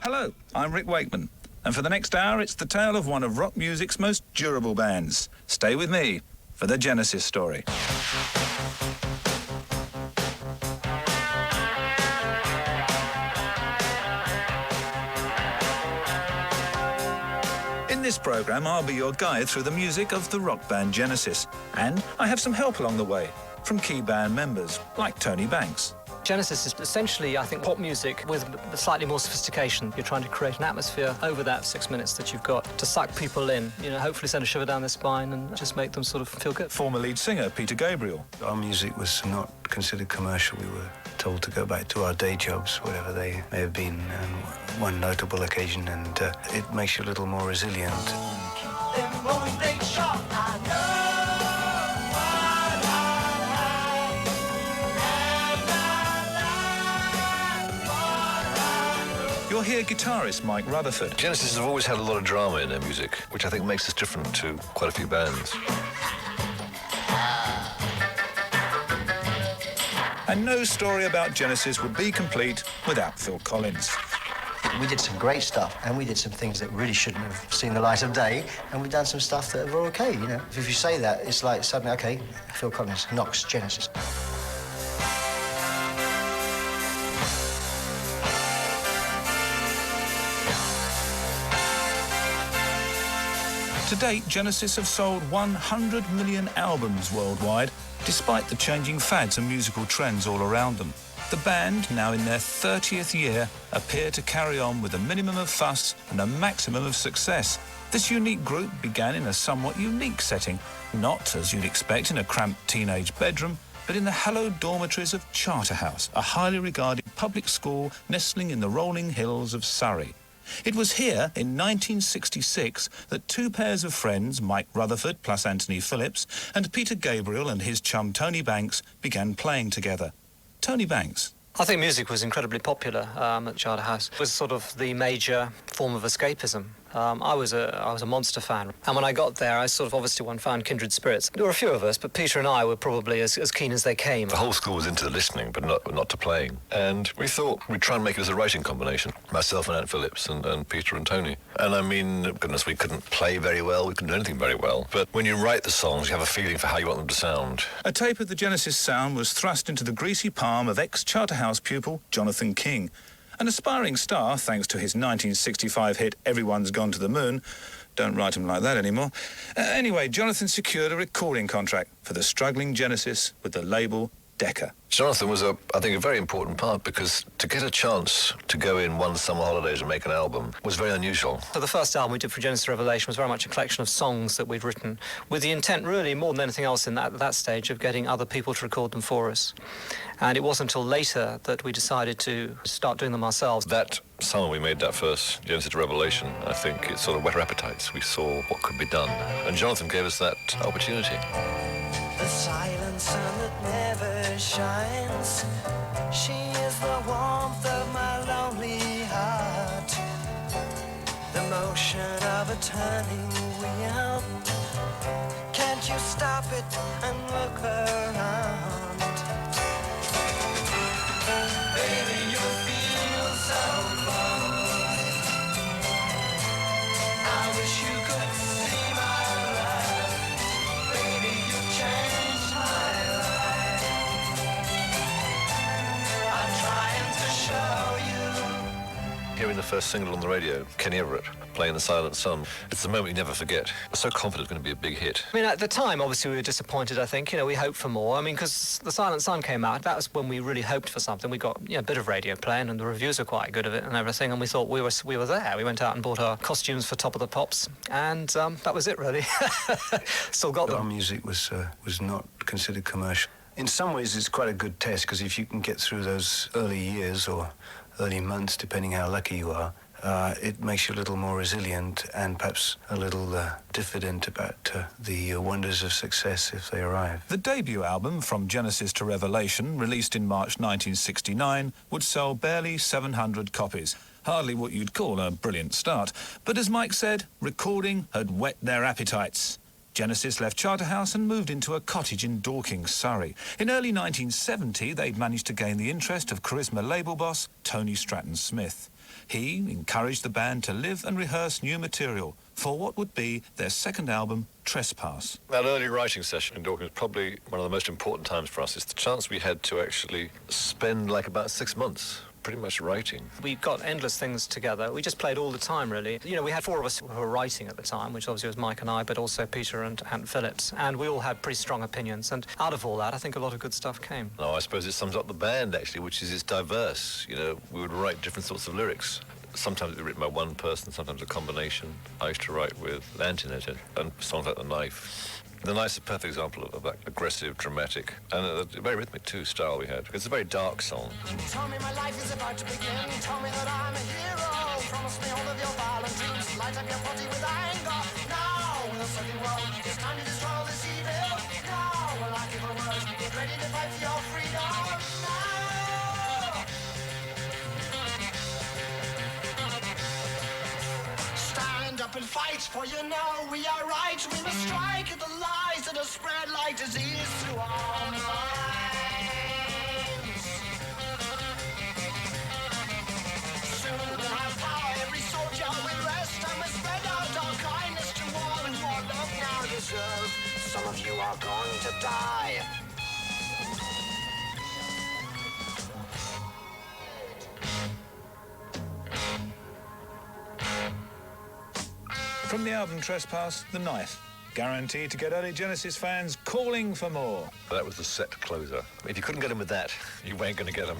Hello, I'm Rick Wakeman, and for the next hour it's the tale of one of rock music's most durable bands. Stay with me for the Genesis story. In this programme, I'll be your guide through the music of the rock band Genesis, and I have some help along the way from key band members like Tony Banks. Genesis is essentially, I think, pop music with slightly more sophistication. You're trying to create an atmosphere over that 6 minutes that you've got to suck people in, you know, hopefully send a shiver down their spine and just make them sort of feel good. Former lead singer Peter Gabriel. Our music was not considered commercial. We were told to go back to our day jobs, whatever they may have been, on one notable occasion, and it makes you a little more resilient. You'll hear guitarist Mike Rutherford. Genesis have always had a lot of drama in their music, which I think makes us different to quite a few bands. And no story about Genesis would be complete without Phil Collins. We did some great stuff, and we did some things that really shouldn't have seen the light of day, and we've done some stuff that were okay, you know. If you say that, it's like suddenly, okay, Phil Collins knocks Genesis. To date, Genesis have sold 100 million albums worldwide, despite the changing fads and musical trends all around them. The band, now in their 30th year, appear to carry on with a minimum of fuss and a maximum of success. This unique group began in a somewhat unique setting, not, as you'd expect, in a cramped teenage bedroom, but in the hallowed dormitories of Charterhouse, a highly regarded public school nestling in the rolling hills of Surrey. It was here, in 1966, that two pairs of friends, Mike Rutherford plus Anthony Phillips, and Peter Gabriel and his chum Tony Banks, began playing together. Tony Banks. I think music was incredibly popular at Charterhouse. It was sort of the major form of escapism. I was a Monster fan, and when I got there, I sort of obviously found kindred spirits. There were a few of us, but Peter and I were probably as keen as they came. The whole school was into the listening, but not to playing. And we thought we'd try and make it as a writing combination. Myself and Ant Phillips and Peter and Tony. And I mean, goodness, we couldn't play very well, we couldn't do anything very well. But when you write the songs, you have a feeling for how you want them to sound. A tape of the Genesis sound was thrust into the greasy palm of ex-Charterhouse pupil Jonathan King. An aspiring star, thanks to his 1965 hit Everyone's Gone to the Moon. Don't write him like that anymore. Anyway, Jonathan secured a recording contract for the struggling Genesis with the label Decca. Jonathan was, I think, a very important part, because to get a chance to go in one summer holidays and make an album was very unusual. So the first album we did for Genesis Revelation was very much a collection of songs that we'd written, with the intent, really, more than anything else in that stage, of getting other people to record them for us. And it wasn't until later that we decided to start doing them ourselves. That summer we made that first Genesis Revelation, I think it sort of whet our appetites. We saw what could be done, and Jonathan gave us that opportunity. The silent sun that never shines, she is the warmth of my lonely heart, the motion of a turning wheel. Can't you stop it and look around? Baby, you feel so close. I wish you could see my life. Baby, you changed my life. I'm trying to show you. Hearing the first single on the radio, Kenny Everett playing The Silent Sun, it's a moment you never forget. I was so confident it was going to be a big hit. I mean, at the time, obviously, we were disappointed, I think. You know, we hoped for more. I mean, because The Silent Sun came out, that was when we really hoped for something. We got, you know, a bit of radio playing, and the reviews were quite good of it and everything, and we thought we were there. We went out and bought our costumes for Top of the Pops, and that was it, really. Still got them. Our music was not considered commercial. In some ways, it's quite a good test, because if you can get through those early years or early months, depending how lucky you are, it makes you a little more resilient and perhaps a little diffident about the wonders of success if they arrive. The debut album, From Genesis to Revelation, released in March 1969, would sell barely 700 copies. Hardly what you'd call a brilliant start. But as Mike said, recording had whet their appetites. Genesis left Charterhouse and moved into a cottage in Dorking, Surrey. In early 1970, they'd managed to gain the interest of Charisma label boss Tony Stratton-Smith. He encouraged the band to live and rehearse new material for what would be their second album, Trespass. That early writing session in Dorking was probably one of the most important times for us. It's the chance we had to actually spend like about 6 months pretty much writing. We got endless things together. We just played all the time, really. You know, we had 4 of us who were writing at the time, which obviously was Mike and I, but also Peter and Ant Phillips, and we all had pretty strong opinions, and out of all that, I think a lot of good stuff came. No, I suppose it sums up the band, actually, which is it's diverse. You know, we would write different sorts of lyrics. Sometimes it was written by one person, sometimes a combination. I used to write with Ant in it, and songs like The Knife. The Knife's a perfect example of that aggressive, dramatic, and a very rhythmic, too, style we had. It's a very dark song. Tell me my life is about to begin. Tell me that I'm a hero. Promise me all of your violent dreams. Light up your body with anger. Now, in the sunny world, it's time to destroy this evil. Now, will I give a word? Get ready to fight for your freedom. Now. Stand up and fight, for you know we are right. We must strike at the lies that are spread like disease through our minds. Soon we'll have power, every soldier will rest, and we'll spread out our kindness to all who our love now deserve. Some of you are going to die. From the album Trespass, The Knife. Guaranteed to get early Genesis fans calling for more. That was the set closer. If you couldn't get them with that, you weren't going to get them.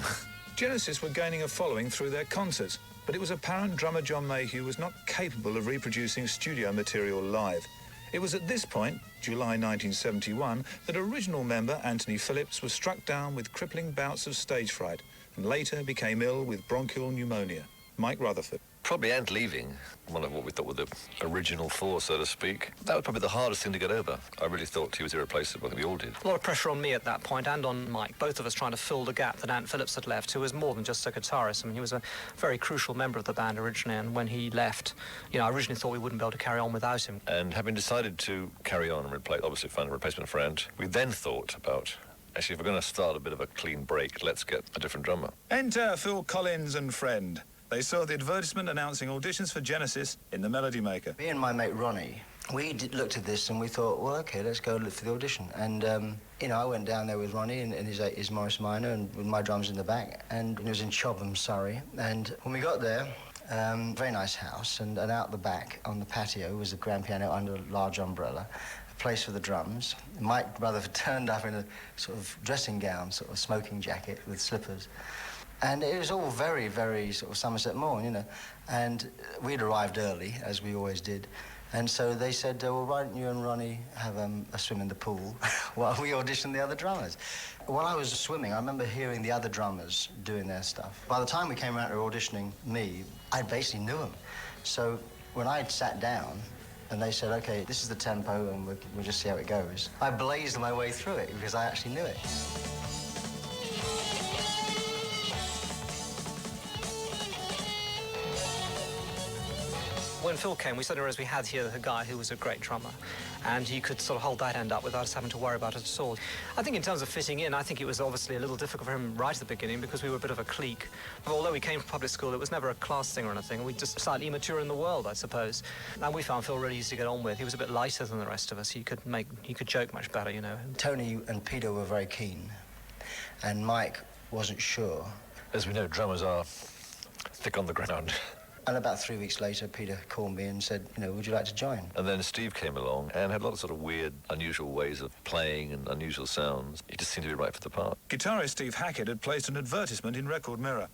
Genesis were gaining a following through their concerts, but it was apparent drummer John Mayhew was not capable of reproducing studio material live. It was at this point, July 1971, that original member Anthony Phillips was struck down with crippling bouts of stage fright and later became ill with bronchial pneumonia. Mike Rutherford. Probably Ant leaving, one of what we thought were the original 4, so to speak. That was probably the hardest thing to get over. I really thought he was irreplaceable. I think we all did. A lot of pressure on me at that point and on Mike, both of us trying to fill the gap that Ant Phillips had left, who was more than just a guitarist. I mean, he was a very crucial member of the band originally, and when he left, you know, I originally thought we wouldn't be able to carry on without him. And having decided to carry on and obviously find a replacement for Ant, we then thought about, actually, if we're going to start a bit of a clean break, let's get a different drummer. Enter Phil Collins and friend. They saw the advertisement announcing auditions for Genesis in the Melody Maker. Me and my mate Ronnie, we looked at this and we thought, well, OK, let's go look for the audition. And, you know, I went down there with Ronnie in his Morris Minor and with my drums in the back. And it was in Chobham, Surrey. And when we got there, very nice house, and out the back on the patio was a grand piano under a large umbrella, a place for the drums. Mike Rutherford turned up in a sort of dressing gown, sort of smoking jacket with slippers. And it was all very, very sort of Somerset morn, you know. And we'd arrived early, as we always did. And so they said, well, why don't you and Ronnie have a swim in the pool while we auditioned the other drummers? While I was swimming, I remember hearing the other drummers doing their stuff. By the time we came around to auditioning me, I basically knew them. So when I sat down, and they said, OK, this is the tempo, and we'll just see how it goes, I blazed my way through it because I actually knew it. When Phil came, we suddenly realized we had here a guy who was a great drummer, and he could sort of hold that end up without us having to worry about it at all. I think in terms of fitting in, I think it was obviously a little difficult for him right at the beginning because we were a bit of a clique. Although we came from public school, it was never a class thing or anything. We just slightly immature in the world, I suppose. And we found Phil really easy to get on with. He was a bit lighter than the rest of us. He could joke much better, you know. Tony and Peter were very keen, and Mike wasn't sure. As we know, drummers are thick on the ground. And about 3 weeks later, Peter called me and said, you know, would you like to join? And then Steve came along and had a lot of sort of weird, unusual ways of playing and unusual sounds. He just seemed to be right for the part. Guitarist Steve Hackett had placed an advertisement in Record Mirror.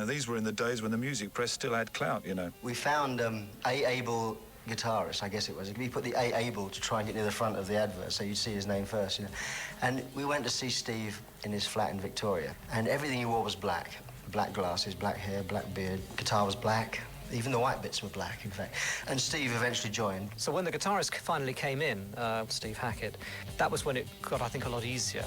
These were in the days when the music press still had clout, you know. We found A. Able guitarist, I guess it was. We put the A. Able to try and get near the front of the advert, so you'd see his name first, you know. And we went to see Steve in his flat in Victoria, and everything he wore was black. Black glasses, black hair, black beard. Guitar was black. Even the white bits were black, in fact. And Steve eventually joined. So when the guitarist finally came in, Steve Hackett, that was when it got, I think, a lot easier.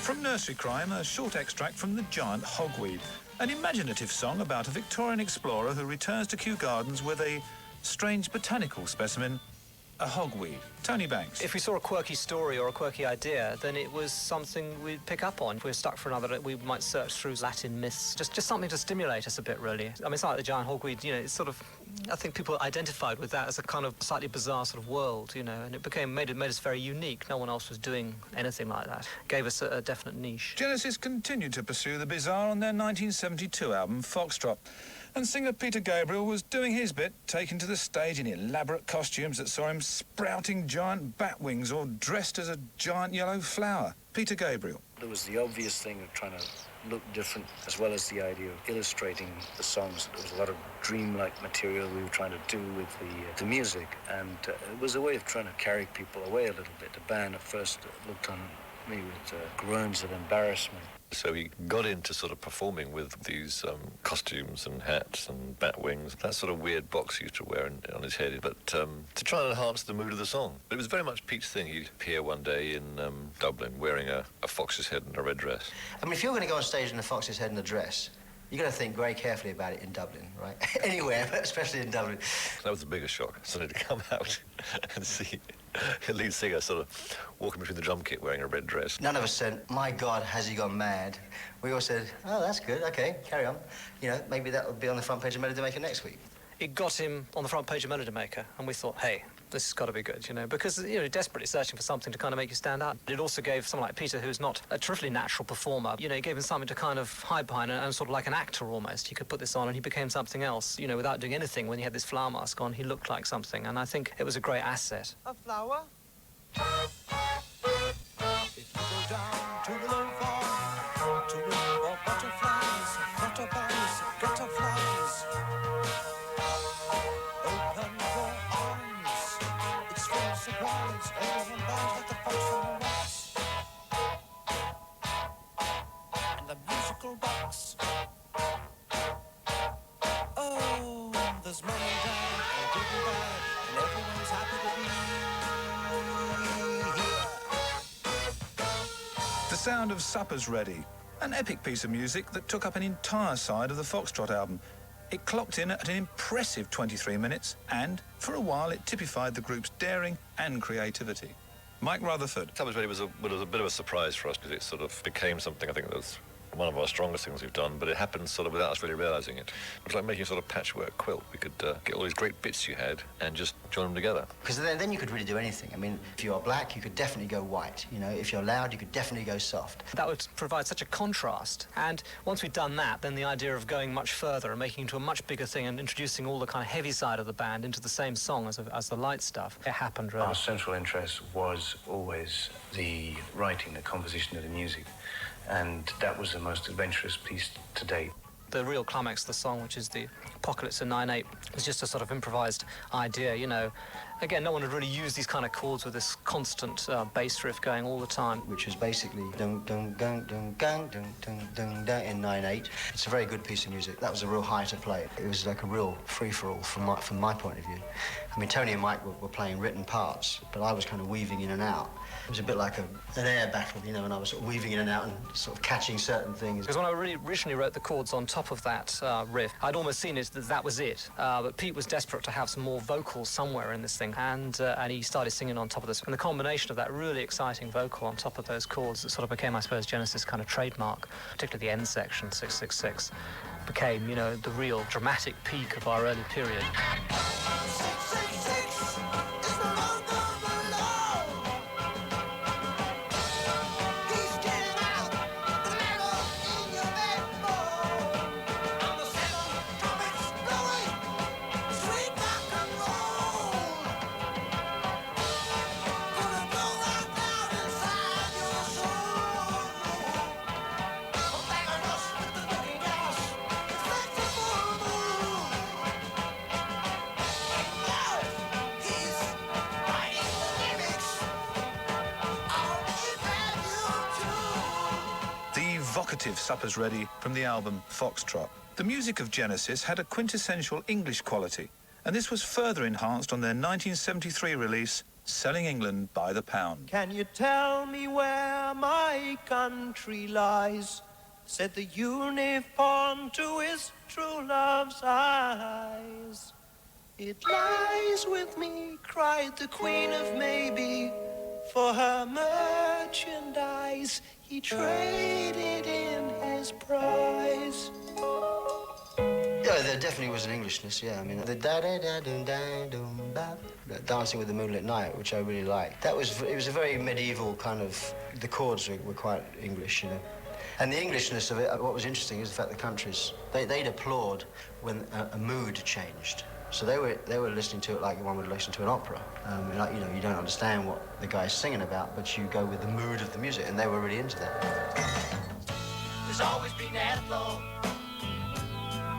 From Nursery Crime, a short extract from The Giant Hogweed, an imaginative song about a Victorian explorer who returns to Kew Gardens with a strange botanical specimen, a hogweed. Tony Banks. If we saw a quirky story or a quirky idea, then it was something we'd pick up on. If we were stuck for another, we might search through Latin myths. Just something to stimulate us a bit, really. I mean, it's like the giant hogweed, you know, it's sort of... I think people identified with that as a kind of slightly bizarre sort of world, you know, and it made us very unique. No one else was doing anything like that. Gave us a definite niche. Genesis continued to pursue the bizarre on their 1972 album, Foxtrot. And singer Peter Gabriel was doing his bit, taken to the stage in elaborate costumes that saw him sprouting giant bat wings or dressed as a giant yellow flower. Peter Gabriel. There was the obvious thing of trying to look different, as well as the idea of illustrating the songs. There was a lot of dreamlike material we were trying to do with the music, and it was a way of trying to carry people away a little bit. The band at first looked on me with groans of embarrassment. So he got into sort of performing with these costumes and hats and bat wings, that sort of weird box he used to wear on his head, but to try and enhance the mood of the song. But it was very much Pete's thing. He'd appear one day in Dublin wearing a fox's head and a red dress. I mean, if you're going to go on stage in a fox's head and a dress, you've got to think very carefully about it in Dublin, right? Anywhere, but especially in Dublin. That was the biggest shock, suddenly to come out and see a lead singer sort of walking between the drum kit wearing a red dress. None of us said, my God, has he gone mad? We all said, oh, that's good, okay, carry on. You know, maybe that will be on the front page of Melody Maker next week. It got him on the front page of Melody Maker, and we thought, hey, this has got to be good, you know, because, you know, desperately searching for something to kind of make you stand out. It also gave someone like Peter, who's not a terrifically natural performer, you know, it gave him something to kind of hide behind and sort of like an actor almost. He could put this on and he became something else, you know, without doing anything. When he had this flower mask on, he looked like something, and I think it was a great asset. A flower? If you go down to the low farm, to look for butterflies, butterflies, butterflies, open your arms, it's full of surprise, everyone dies like the fox from the rocks, and the musical box. Oh, there's money down, and people died, and everyone's happy to be here. The sound of Supper's Ready, an epic piece of music that took up an entire side of the Foxtrot album. It clocked in at an impressive 23 minutes, and for a while it typified the group's daring and creativity. Mike Rutherford. Supper's Ready was a bit of a surprise for us because it sort of became something I think that was one of our strongest things we've done, but it happened sort of without us really realising it. It was like making a sort of patchwork quilt. We could get all these great bits you had and just join them together. Because then you could really do anything. I mean, if you're black, you could definitely go white. You know, if you're loud, you could definitely go soft. That would provide such a contrast. And once we'd done that, then the idea of going much further and making it into a much bigger thing and introducing all the kind of heavy side of the band into the same song as the light stuff, it happened, really. Our central interest was always the writing, the composition of the music, and that was the most adventurous piece to date. The real climax of the song, which is the Apocalypse in 9/8, was just a sort of improvised idea, you know. Again, no one had really used these kind of chords with this constant bass riff going all the time. Which was basically dun dun dun dun dun dun dun dun dun in 9/8. It's a very good piece of music. That was a real high to play. It was like a real free-for-all from my point of view. I mean, Tony and Mike were playing written parts, but I was kind of weaving in and out. It was a bit like an air battle, you know, and I was sort of weaving in and out and sort of catching certain things. Because when I really originally wrote the chords on top of that riff, I'd almost seen it that was it. But Pete was desperate to have some more vocals somewhere in this thing, and he started singing on top of this. And the combination of that really exciting vocal on top of those chords that sort of became, I suppose, Genesis' kind of trademark, particularly the end section, 666, became, you know, the real dramatic peak of our early period. Evocative Supper's Ready from the album Foxtrot. The music of Genesis had a quintessential English quality, and this was further enhanced on their 1973 release Selling England by the Pound. Can you tell me where my country lies? Said the uniform to his true love's eyes. It lies with me, cried the Queen of Maybe. For her merchandise, he traded in his prize. Yeah, there definitely was an Englishness, yeah. I mean, the da-da-da-dum-da-dum-ba, Dancing with the Moonlit Night, which I really liked. It was a very medieval kind of, the chords were quite English, you know. And the Englishness of it, what was interesting is the fact the countries, they'd applaud when a mood changed. So they were listening to it like one would listen to an opera. Like, you know, you don't understand what the guy's singing about, but you go with the mood of the music, and they were really into that. There's always been airflow.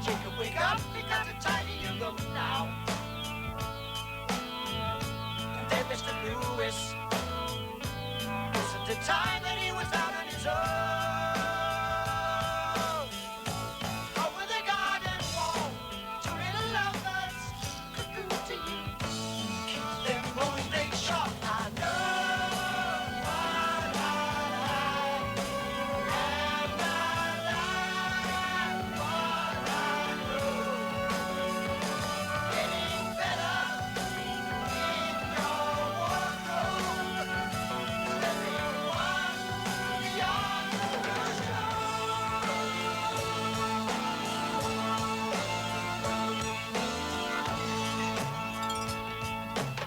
Jacob, wake up, you got to tidy your room now. And then Mr. Lewis, this is the time that he was out on his own. Over the garden wall, two little lovers could do to you. Keep them rolling things sharp, I know. What I like, and I like what I know. Getting better in your wardrobe. Stepping one beyond the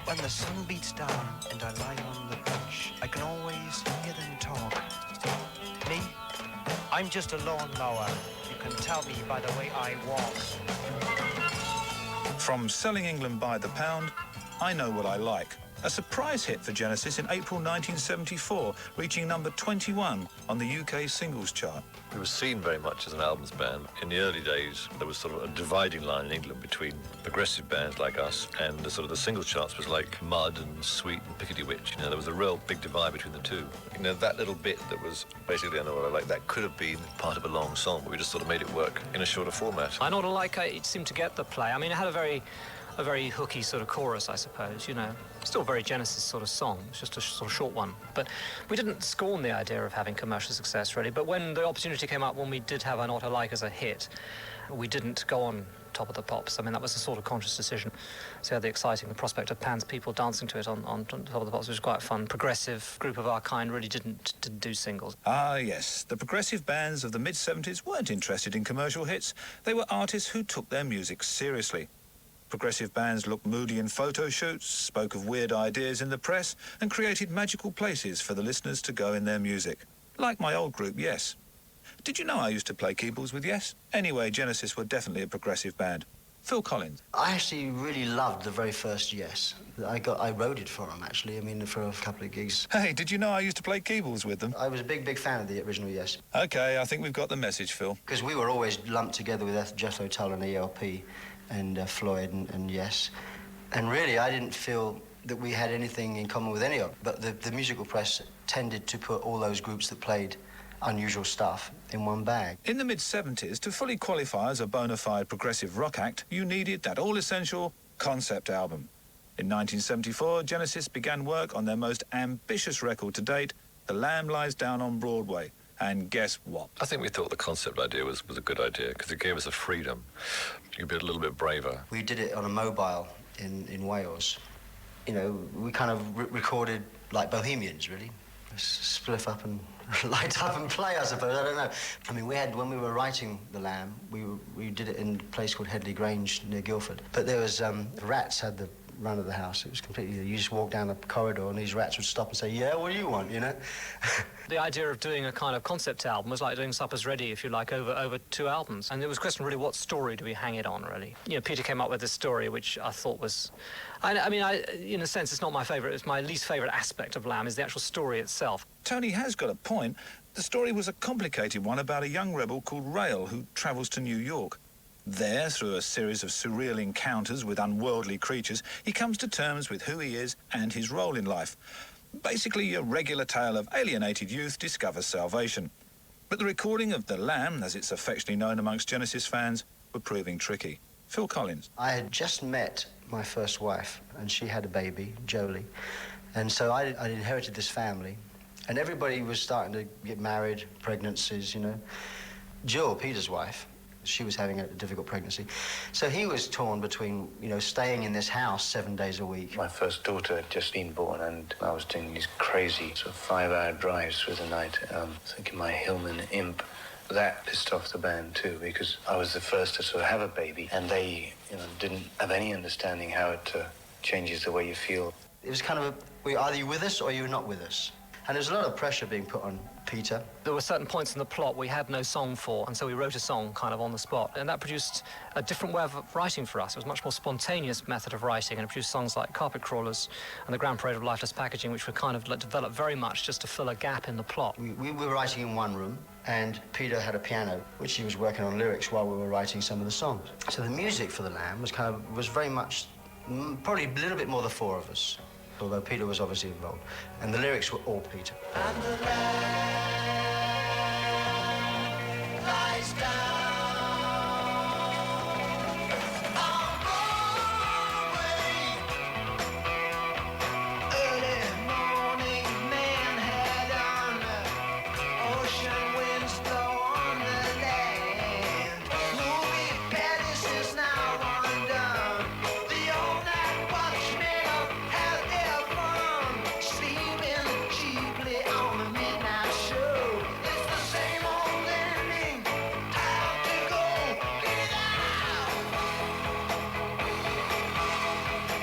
When the sun beats down and I lie on the beach, I can always hear them talk. Me? I'm just a lawnmower. You can tell me by the way I walk. From Selling England by the Pound, I Know What I Like. A surprise hit for Genesis in April 1974, reaching number 21 on the UK singles chart. We were seen very much as an albums band. In the early days, there was sort of a dividing line in England between progressive bands like us and the sort of the single charts was like Mud and Sweet and Piccadilly Witch. You know, there was a real big divide between the two. You know, that little bit that was basically I Know What I Like, that could have been part of a long song, but we just sort of made it work in a shorter format. I Know What I Like, it seemed to get the play. I mean, it had a very hooky sort of chorus, I suppose, you know. Still a very Genesis sort of song. It's just a sort of short one. But we didn't scorn the idea of having commercial success, really. But when the opportunity came up, when we did have I Know What I Like as a hit, we didn't go on Top of the Pops. I mean, that was a sort of conscious decision. So we had the exciting, the prospect of Pan's people dancing to it on Top of the Pops, which was quite fun. Progressive group of our kind really didn't do singles. Ah, yes. The progressive bands of the mid-70s weren't interested in commercial hits. They were artists who took their music seriously. Progressive bands looked moody in photo shoots, spoke of weird ideas in the press, and created magical places for the listeners to go in their music. Like my old group, Yes. Did you know I used to play keyboards with Yes? Anyway, Genesis were definitely a progressive band. Phil Collins. I actually really loved the very first Yes. I wrote it for them, actually. I mean, for a couple of gigs. Hey, did you know I used to play keyboards with them? I was a big fan of the original Yes. Okay, I think we've got the message, Phil. Because we were always lumped together with Jethro Tull and ELP and Floyd and Yes. And really, I didn't feel that we had anything in common with any of them. But the musical press tended to put all those groups that played unusual stuff in one bag. In the mid-70s, to fully qualify as a bona fide progressive rock act, you needed that all-essential concept album. In 1974, Genesis began work on their most ambitious record to date, The Lamb Lies Down on Broadway. And guess what? I think we thought the concept idea was a good idea because it gave us a freedom. You could be a little bit braver. We did it on a mobile in Wales. You know, we kind of recorded like bohemians, really. Spliff up and light up and play, I suppose. I don't know. I mean, when we were writing The Lamb, we did it in a place called Headley Grange near Guildford. But there was rats had the run of the house. It was completely, you just walk down the corridor and these rats would stop and say, yeah, what do you want, you know? The idea of doing a kind of concept album was like doing Supper's Ready, if you like, over 2 albums. And it was a question, really, what story do we hang it on, really? You know, Peter came up with this story, which I thought was... I mean, in a sense, it's not my favourite. It's my least favourite aspect of Lamb is the actual story itself. Tony has got a point. The story was a complicated one about a young rebel called Rail who travels to New York. There, through a series of surreal encounters with unworldly creatures, he comes to terms with who he is and his role in life. Basically, a regular tale of alienated youth discovers salvation. But the recording of The Lamb, as it's affectionately known amongst Genesis fans, were proving tricky. Phil Collins. I had just met my first wife, and she had a baby, Jolie. And so I inherited this family, and everybody was starting to get married, pregnancies, you know. Jill, Peter's wife, she was having a difficult pregnancy. So he was torn between, you know, staying in this house 7 days a week. My first daughter had just been born, and I was doing these crazy sort of 5-hour drives through the night, thinking my Hillman imp. That pissed off the band too, because I was the first to sort of have a baby, and they, you know, didn't have any understanding how it changes the way you feel. It was kind of either you with us or you're not with us. And there's a lot of pressure being put on Peter. There were certain points in the plot we had no song for, and so we wrote a song kind of on the spot. And that produced a different way of writing for us. It was a much more spontaneous method of writing, and it produced songs like Carpet Crawlers and The Grand Parade of Lifeless Packaging, which were kind of developed very much just to fill a gap in the plot. We were writing in one room, and Peter had a piano, which he was working on lyrics while we were writing some of the songs. So the music for The Lamb was very much, probably a little bit more the four of us, although Peter was obviously involved. And the lyrics were all Peter. And the land lies down on Broadway. Early morning, Manhattan, ocean winds blow on the land. Movie palaces now undone. The all-night watchmen have their fun, sleeping cheaply on the midnight show. It's the same old ending. Time to go get it out.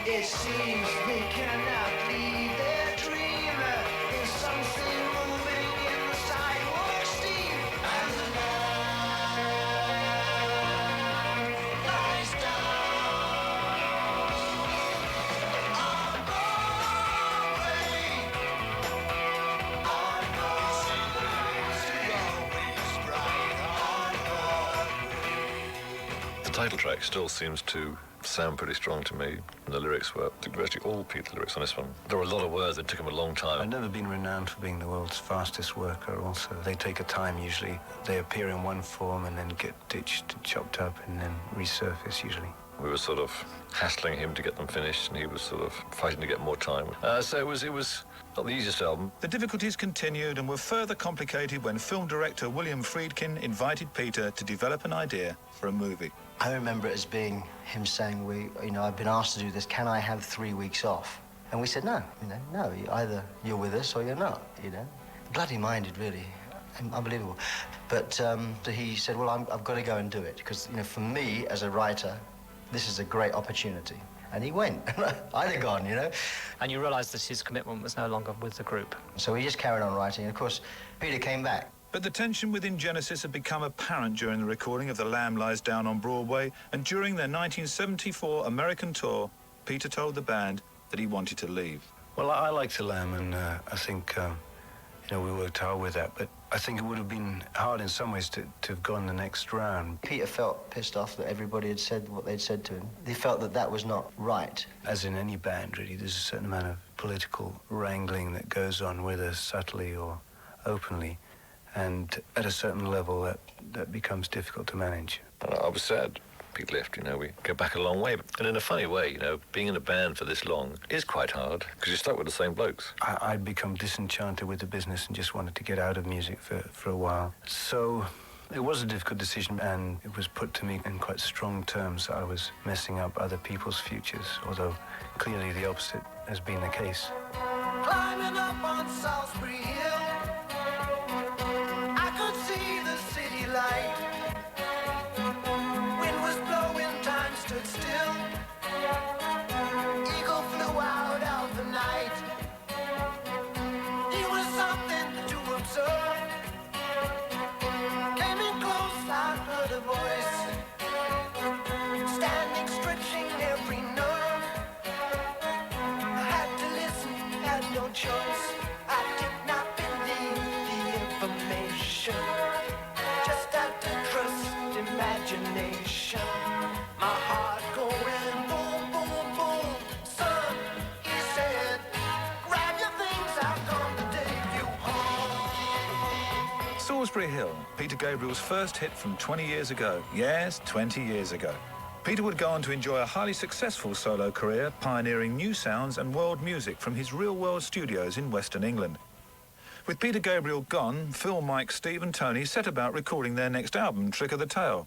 It seems they cannot leave their dream. There's something moving in the sidewalk steam. And the night lies down on Broadway. On Broadway, always bright on Broadway. The title track still seems to sound pretty strong to me. The lyrics were virtually all Peter lyrics on this one. There were a lot of words that took him a long time. I've never been renowned for being the world's fastest worker also. They take a time usually. They appear in one form and then get ditched, chopped up, and then resurface usually. We were sort of hassling him to get them finished, and he was sort of fighting to get more time. So it was not the easiest album. The difficulties continued and were further complicated when film director William Friedkin invited Peter to develop an idea for a movie. I remember it as being him saying, I've been asked to do this, can I have 3 weeks off? And we said, no, no, either you're with us or you're not, Bloody minded, really, unbelievable. But he said, well, I've got to go and do it, because, for me, as a writer, this is a great opportunity. And he went. I'd have gone, And you realised that his commitment was no longer with the group. So we just carried on writing. And of course, Peter came back. But the tension within Genesis had become apparent during the recording of The Lamb Lies Down on Broadway, and during their 1974 American tour, Peter told the band that he wanted to leave. Well, I liked The Lamb, and I think, we worked hard with that, but I think it would have been hard in some ways to have gone the next round. Peter felt pissed off that everybody had said what they'd said to him. He felt that that was not right. As in any band, really, there's a certain amount of political wrangling that goes on, whether subtly or openly. And at a certain level, that becomes difficult to manage. I was sad. Pete left, we go back a long way. And in a funny way, being in a band for this long is quite hard, because you're stuck with the same blokes. I'd become disenchanted with the business and just wanted to get out of music for a while. So it was a difficult decision, and it was put to me in quite strong terms that I was messing up other people's futures, although clearly the opposite has been the case. Climbing up on Salisbury Hill, I could see the city light. Wind was blowing, time stood still. Eagle flew out of the night. It was something to observe. Came in close, I heard a voice, standing, stretching every nerve. I had to listen, had no choice. I did not believe the information. Just had to trust imagination. My heart going boom, boom, boom. Son, he said, grab your things, I've come to take you home. Salisbury Hill, Peter Gabriel's first hit from 20 years ago. Yes, 20 years ago. Peter would go on to enjoy a highly successful solo career, pioneering new sounds and world music from his real-world studios in Western England. With Peter Gabriel gone, Phil, Mike, Steve and Tony set about recording their next album, Trick of the Tail,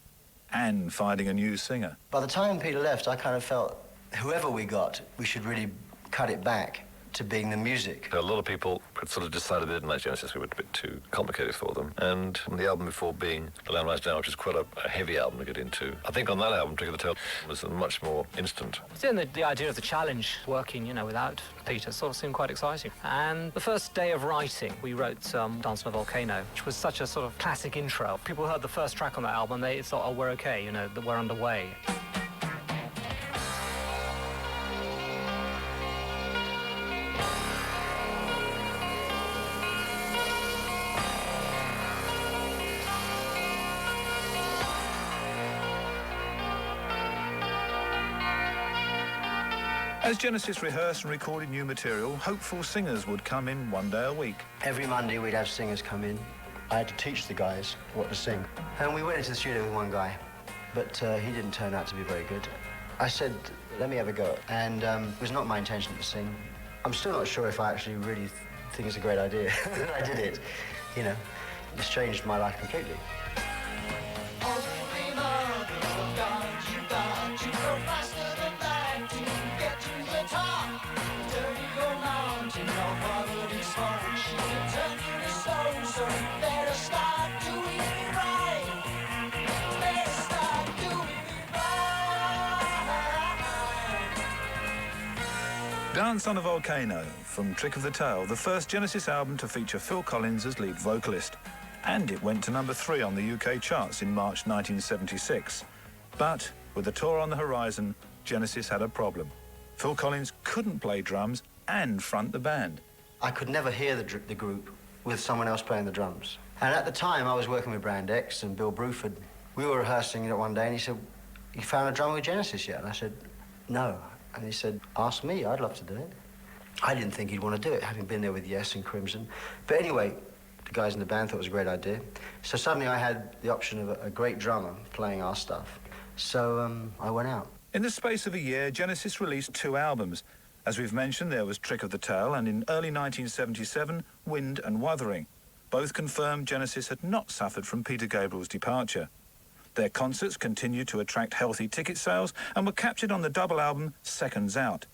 and finding a new singer. By the time Peter left, I kind of felt whoever we got, we should really cut it back to being the music. A lot of people had sort of decided they didn't like Genesis. We were a bit too complicated for them. And the album before being The Land Lies Down, which is quite a heavy album to get into, I think on that album, Trick of the Tail was much more instant. Then the idea of the challenge, working, without Peter, sort of seemed quite exciting. And the first day of writing, we wrote Dance on a Volcano, which was such a sort of classic intro. People heard the first track on that album, they thought, oh, we're okay, that we're underway. As Genesis rehearsed and recorded new material, hopeful singers would come in one day a week. Every Monday we'd have singers come in. I had to teach the guys what to sing. And we went into the studio with one guy, but he didn't turn out to be very good. I said, let me have a go. And it was not my intention to sing. I'm still not sure if I actually really think it's a great idea that I did it. It's changed my life completely. Dance on a Volcano, from Trick of the Tail, the first Genesis album to feature Phil Collins as lead vocalist. And it went to number 3 on the UK charts in March 1976. But with the tour on the horizon, Genesis had a problem. Phil Collins couldn't play drums and front the band. I could never hear the group with someone else playing the drums. And at the time, I was working with Brand X and Bill Bruford. We were rehearsing one day, and he said, you found a drummer with Genesis yet? And I said, no. And he said, ask me, I'd love to do it. I didn't think he'd want to do it, having been there with Yes and Crimson. But anyway, the guys in the band thought it was a great idea. So suddenly I had the option of a great drummer playing our stuff. So I went out. In the space of a year, Genesis released 2 albums. As we've mentioned, there was Trick of the Tail, and in early 1977, Wind and Wuthering. Both confirmed Genesis had not suffered from Peter Gabriel's departure. Their concerts continued to attract healthy ticket sales and were captured on the double album Seconds Out.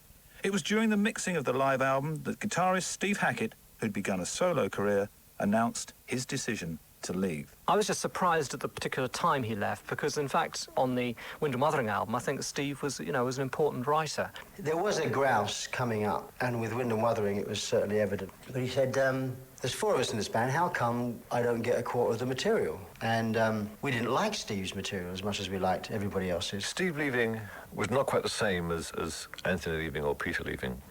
It was during the mixing of the live album that guitarist Steve Hackett, who'd begun a solo career, announced his decision to leave. I was just surprised at the particular time he left, because in fact on the Wind and Wuthering album I think Steve was was an important writer. There was a grouse coming up, and with Wind and Wuthering it was certainly evident. But he said, there's 4 of us in this band, how come I don't get a quarter of the material? And we didn't like Steve's material as much as we liked everybody else's. Steve leaving was not quite the same as Anthony leaving or Peter leaving.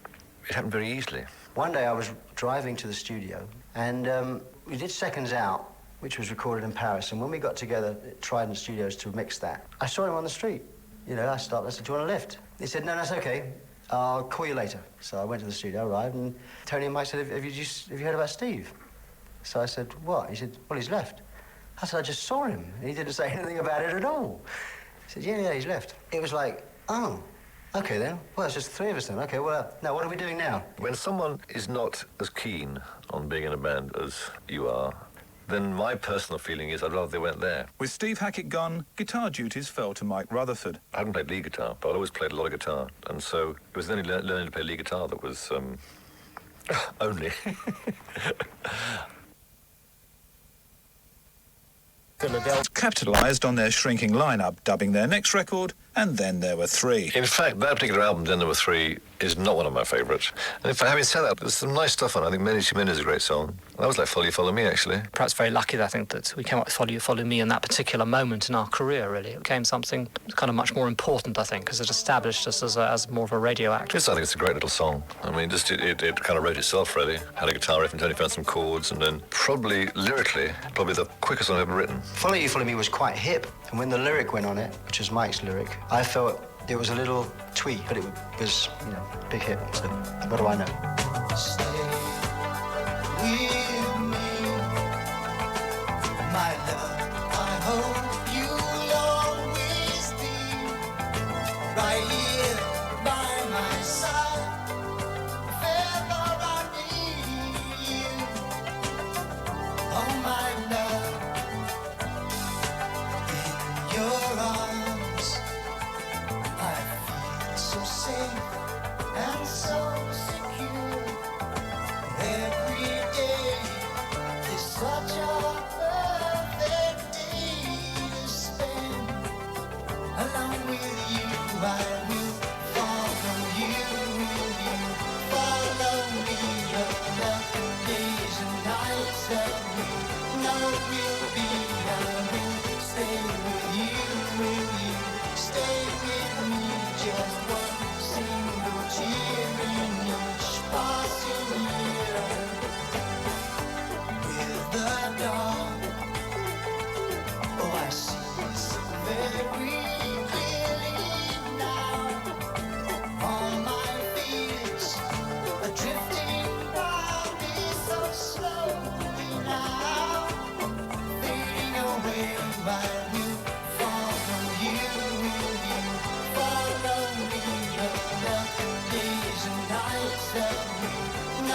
It happened very easily. One day I was driving to the studio, and we did Seconds Out, which was recorded in Paris. And when we got together at Trident Studios to mix that, I saw him on the street. I stopped, I said, do you want a lift? He said, no, that's okay. I'll call you later. So I went to the studio, arrived, and Tony and Mike said, have you heard about Steve? So I said, what? He said, well, he's left. I said, I just saw him. And he didn't say anything about it at all. He said, yeah, he's left. It was like, oh, okay then. Well, it's just 3 of us then. Okay, well, now what are we doing now? When someone is not as keen on being in a band as you are, then my personal feeling is I'd rather they went there. With Steve Hackett gone, guitar duties fell to Mike Rutherford. I hadn't played lead guitar, but I'd always played a lot of guitar. And so it was only learning to play lead guitar that was only. Philadelphia capitalised on their shrinking lineup, dubbing their next record, and then there were 3. In fact, that particular album, Then There Were 3, is not one of my favourites. And in fact, having said that, there's some nice stuff on it. I think Many to Many is a great song. That was like Follow You, Follow Me, actually. Perhaps very lucky, I think, that we came up with Follow You, Follow Me in that particular moment in our career, really. It became something kind of much more important, I think, because it established us as more of a radio act. I think it's a great little song. I mean, just it kind of wrote itself, really. Had a guitar riff and Tony found some chords, and then probably, lyrically, probably the quickest song I've ever written. Follow You, Follow Me was quite hip, and when the lyric went on it, which was Mike's lyric, I felt it was a little twee, but it was, big hit. So what do I know? Stay with me, my love. I hope you'll always be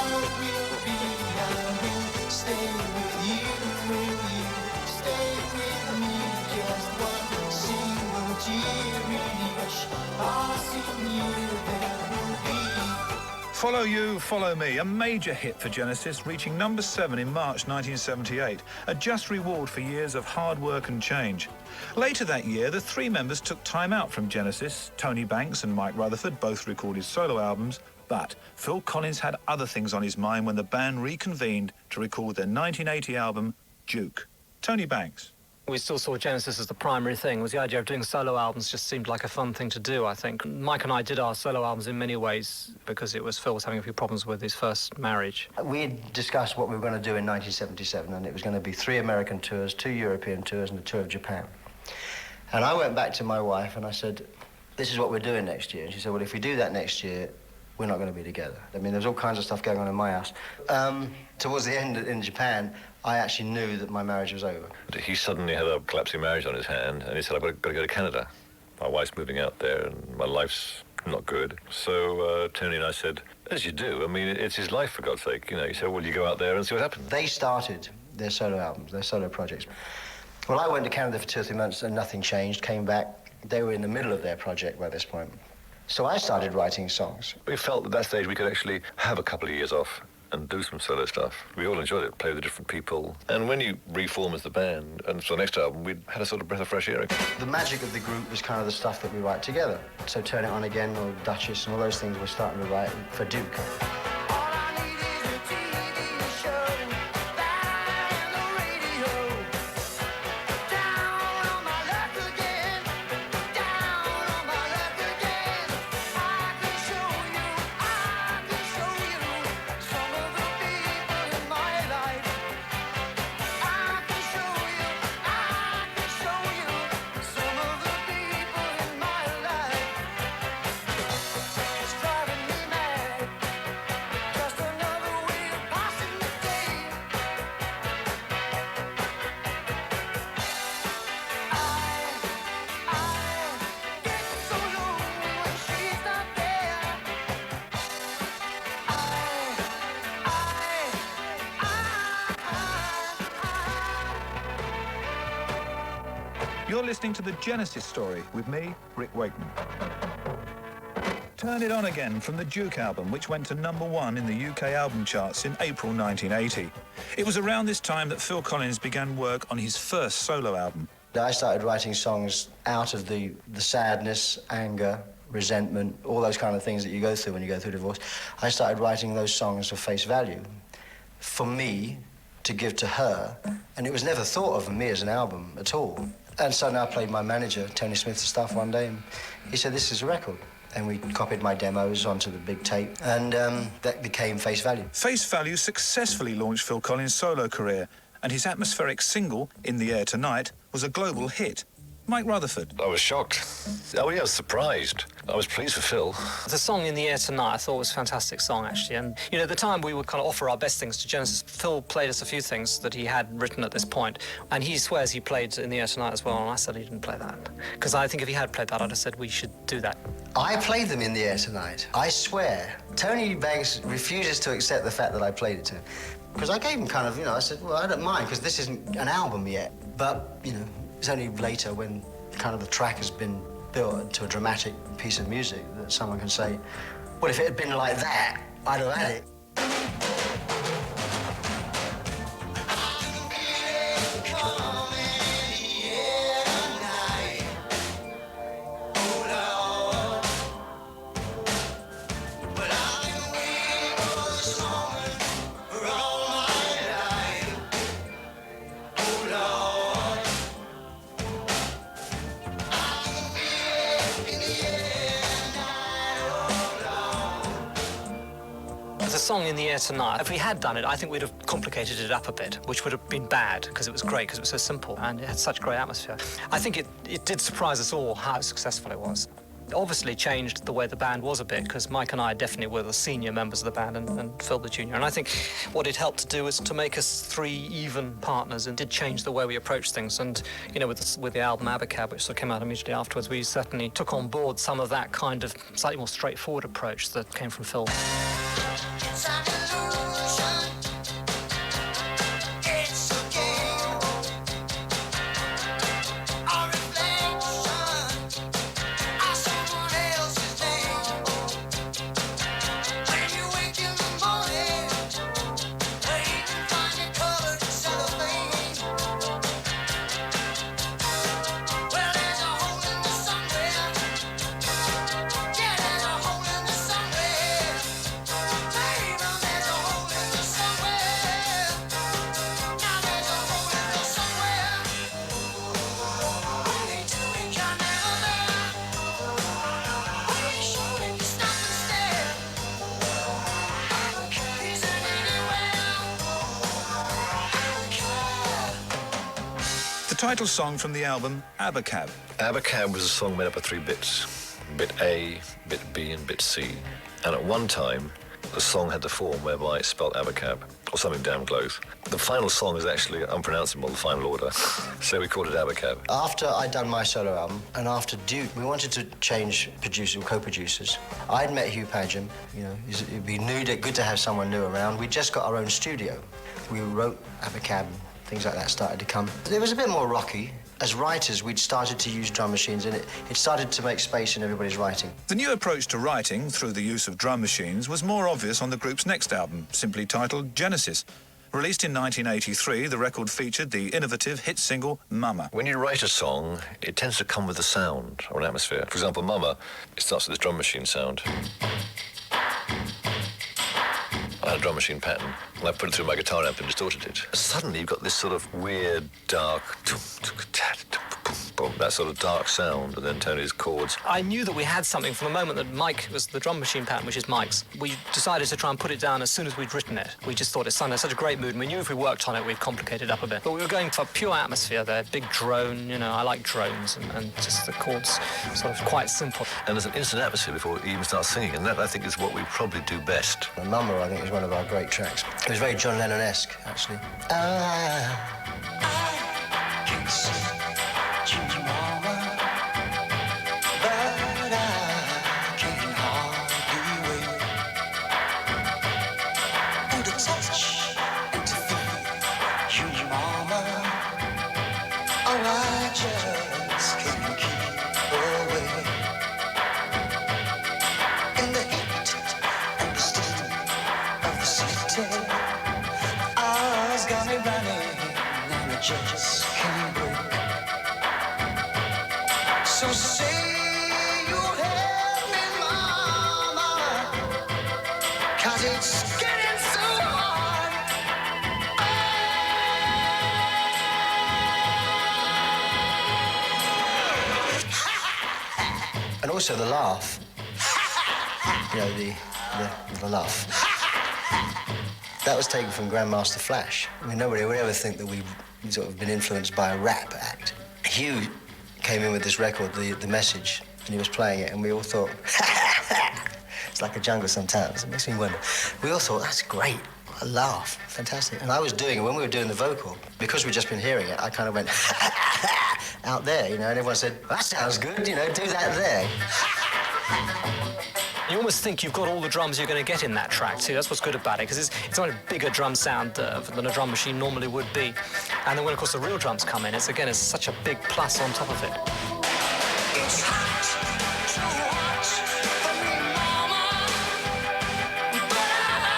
will be, I will stay with you. Will you stay with me? Just one single tear each. Passing you, there will be. Follow You, Follow Me, a major hit for Genesis, reaching number 7 in March 1978, a just reward for years of hard work and change. Later that year, the three members took time out from Genesis. Tony Banks and Mike Rutherford both recorded solo albums, but Phil Collins had other things on his mind when the band reconvened to record their 1980 album, Duke. Tony Banks. We still saw Genesis as the primary thing. Was the idea of doing solo albums just seemed like a fun thing to do, I think. Mike and I did our solo albums in many ways because Phil was having a few problems with his first marriage. We discussed what we were going to do in 1977, and it was going to be 3 American tours, 2 European tours, and a tour of Japan. And I went back to my wife and I said, this is what we're doing next year. And she said, well, if we do that next year, we're not going to be together. I mean, there was all kinds of stuff going on in my house. Towards the end in Japan, I actually knew that my marriage was over. He suddenly had a collapsing marriage on his hand, and he said, I've got to go to Canada. My wife's moving out there, and my life's not good. So Tony and I said, as you do, I mean, it's his life, for God's sake. You know, he said, well, you go out there and see what happens. They started their solo albums, their solo projects. Well, I went to Canada for 2 or 3 months, and nothing changed, came back. They were in the middle of their project by this point. So I started writing songs. We felt at that stage we could actually have a couple of years off and do some solo stuff. We all enjoyed it, play with different people. And when you reform as the band, and for the next album, we had a sort of breath of fresh air. The magic of the group was kind of the stuff that we write together. So Turn It On Again, or Duchess, and all those things we're starting to write for Duke. You're listening to The Genesis Story with me, Rick Wakeman. Turn It On Again from the Duke album, which went to number 1 in the UK album charts in April 1980. It was around this time that Phil Collins began work on his first solo album. I started writing songs out of the sadness, anger, resentment, all those kind of things that you go through when you go through divorce. I started writing those songs for face value, for me to give to her, and it was never thought of me as an album at all. And so now I played my manager, Tony Smith's stuff one day, and he said, this is a record. And we copied my demos onto the big tape, and that became Face Value. Face Value successfully launched Phil Collins' solo career, and his atmospheric single, In the Air Tonight, was a global hit. Mike Rutherford. I was shocked. Oh, yeah, I was surprised. I was pleased for Phil. The song In the Air Tonight I thought was a fantastic song, actually. And, you know, at the time we would kind of offer our best things to Genesis. Phil played us a few things that he had written at this point, and he swears he played In the Air Tonight as well, and I said he didn't play that. Because I think if he had played that, I'd have said we should do that. I played them In the Air Tonight. I swear. Tony Banks refuses to accept the fact that I played it to him. Because I gave him kind of, you know, I said, well, I don't mind, because this isn't an album yet. But, you know, it's only later when kind of the track has been built into a dramatic piece of music that someone can say, well, if it had been like that, I'd have had it. The song In the Air Tonight, if we had done it, I think we'd have complicated it up a bit, which would have been bad, because it was great, because it was so simple, and it had such great atmosphere. I think it did surprise us all how successful it was. It obviously changed the way the band was a bit, because Mike and I definitely were the senior members of the band, and Phil the junior. And I think what it helped to do was to make us 3 even partners, and did change the way we approached things. And, you know, with the album Abacab, which sort of came out immediately afterwards, we certainly took on board some of that kind of slightly more straightforward approach that came from Phil. Time to lose. title song from the album Abacab. Abacab was a song made up of 3 bits. Bit A, bit B and bit C. And at one time, the song had the form whereby it spelt Abacab, or something damn close. The final song is actually unpronounceable, the final order, so we called it Abacab. After I'd done my solo album, and after Duke, we wanted to change co-producers. I'd met Hugh Padgham, you know, it'd be good to have someone new around. We'd just got our own studio. We wrote Abacab, things like that started to come. It was a bit more rocky. As writers, we'd started to use drum machines, and it started to make space in everybody's writing. The new approach to writing through the use of drum machines was more obvious on the group's next album, simply titled Genesis. Released in 1983, the record featured the innovative hit single Mama. When you write a song, it tends to come with a sound or an atmosphere. For example, Mama, it starts with this drum machine sound. I had a drum machine pattern, and I put it through my guitar amp and distorted it. Suddenly, you've got this sort of weird, dark, that sort of dark sound, and then Tony's chords. I knew that we had something from the moment that Mike was the drum machine pattern, which is Mike's. We decided to try and put it down as soon as we'd written it. We just thought it sounded such a great mood, and we knew if we worked on it, we'd complicate it up a bit. But we were going for pure atmosphere there, big drone, you know, I like drones, and just the chords sort of quite simple. And there's an instant atmosphere before you even start singing, and that, I think, is what we probably do best. Mama, I think, is one of our great tracks. It was very John Lennon-esque, actually. I can see you, Mama, but I can hardly wait. And to touch and to feel you, Mama, oh, I just can't keep away. In the heat and the steam of the city, eyes got me running, and I just can't break. So say you'll help me, Mama, 'cause it's getting so hard. And also the laugh. You know, the laugh. That was taken from Grandmaster Flash. I mean, nobody would ever think that we've sort of been influenced by a rap act. Hugh came in with this record, The Message, and he was playing it, and we all thought, it's like a jungle sometimes. It makes me wonder. We all thought, that's great. A laugh, fantastic. And I was doing it when we were doing the vocal. Because we'd just been hearing it, I kind of went out there, you know, and everyone said, that sounds good, you know, do that there. You almost think you've got all the drums you're going to get in that track, too. That's what's good about it, because it's a much bigger drum sound than a drum machine normally would be. And then when, of course, the real drums come in, it's such a big plus on top of it. It's hot, too hot for me, Mama, but I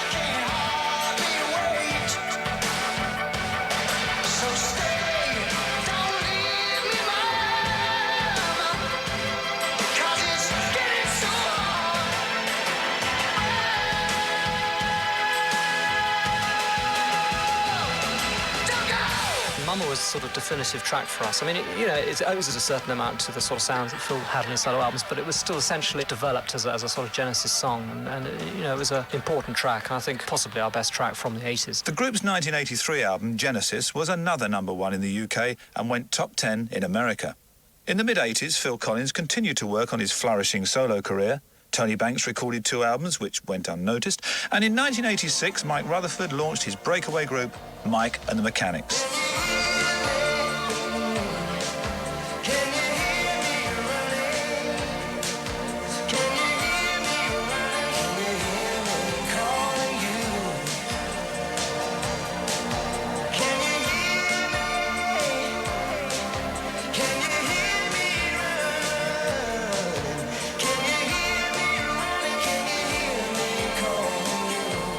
can't hardly wait. So stay, don't leave me, Mama, 'cause it's getting so hard. Don't go! Mama was sort of definitive track for us. I mean, it owes a certain amount to the sort of sounds that Phil had on his solo albums, but it was still essentially developed as a sort of Genesis song, and it was an important track, and I think possibly our best track from the 80s. The group's 1983 album, Genesis, was another #1 in the UK and went top 10 in America. In the mid-80s, Phil Collins continued to work on his flourishing solo career. Tony Banks recorded 2 albums, which went unnoticed. And in 1986, Mike Rutherford launched his breakaway group, Mike and the Mechanics.